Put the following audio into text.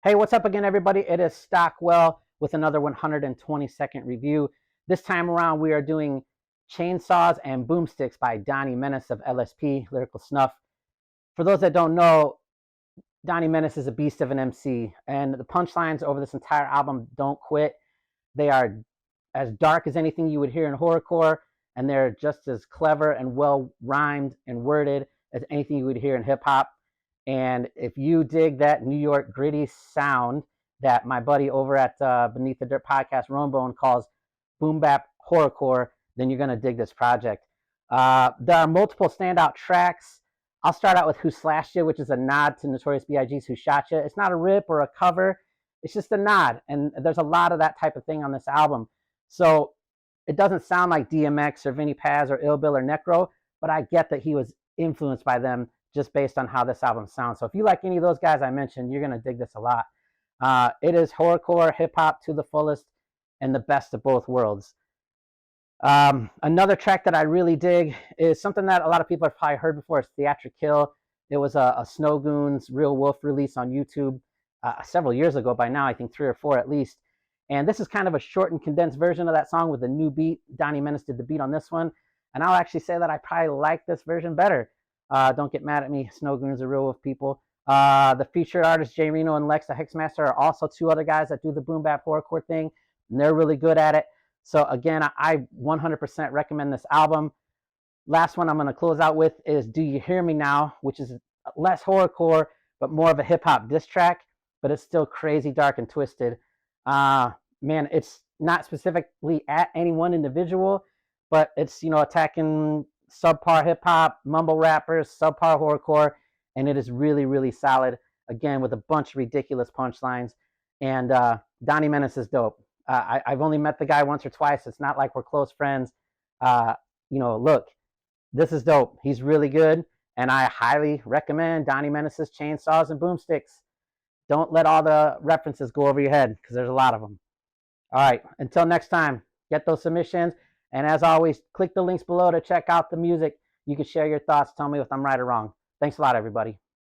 Hey, what's up again, everybody? It is Stockwell with another 120-second review. This time around, we are doing Chainsaws and Boomsticks by Donnie Menace of LSP, Lyrical Snuff. For those that don't know, Donnie Menace is a beast of an MC, and the punchlines over this entire album don't quit. They are as dark as anything you would hear in horrorcore, and they're just as clever and well rhymed and worded as anything you would hear in hip hop. And if you dig that New York gritty sound that my buddy over at Beneath the Dirt podcast, Ronebone, calls boom bap horrorcore, then you're going to dig this project. There are multiple standout tracks. I'll start out with Who Slashed You, which is a nod to Notorious B.I.G.'s Who Shot You. It's not a rip or a cover. It's just a nod. And there's a lot of that type of thing on this album. So it doesn't sound like DMX or Vinnie Paz or Ill Bill or Necro, but I get that he was influenced by them just based on how this album sounds. So if you like any of those guys I mentioned, you're going to dig this a lot. It is horrorcore, hip-hop to the fullest, and the best of both worlds. Another track that I really dig is something that a lot of people have probably heard before. It's Theatric Kill. It was a Snow Goons Real Wolf release on YouTube several years ago by now, I think 3 or 4 at least. And this is kind of a short and condensed version of that song with a new beat. Donnie Menace did the beat on this one. And I'll actually say that I probably like this version better. Don't get mad at me. Snow Goons are Real Wolf people. The featured artists, Jay Reno and Lex the Hexmaster, are also 2 other guys that do the boom bap horrorcore thing. And they're really good at it. So again, I 100% recommend this album. Last one I'm going to close out with is Do You Hear Me Now, which is less horrorcore, but more of a hip-hop diss track, but it's still crazy dark and twisted. Man, it's not specifically at any one individual, but it's, attacking subpar hip-hop, mumble rappers, subpar horrorcore, and it is really, really solid, again, with a bunch of ridiculous punchlines. And Donnie Menace is dope. I've only met the guy once or twice. It's not like we're close friends. Look, this is dope. He's really good, and I highly recommend Donnie Menace's Chainsaws and Boomsticks. Don't let all the references go over your head, because there's a lot of them. All right, until next time, get those submissions. And as always, click the links below to check out the music. You can share your thoughts. Tell me if I'm right or wrong. Thanks a lot, everybody.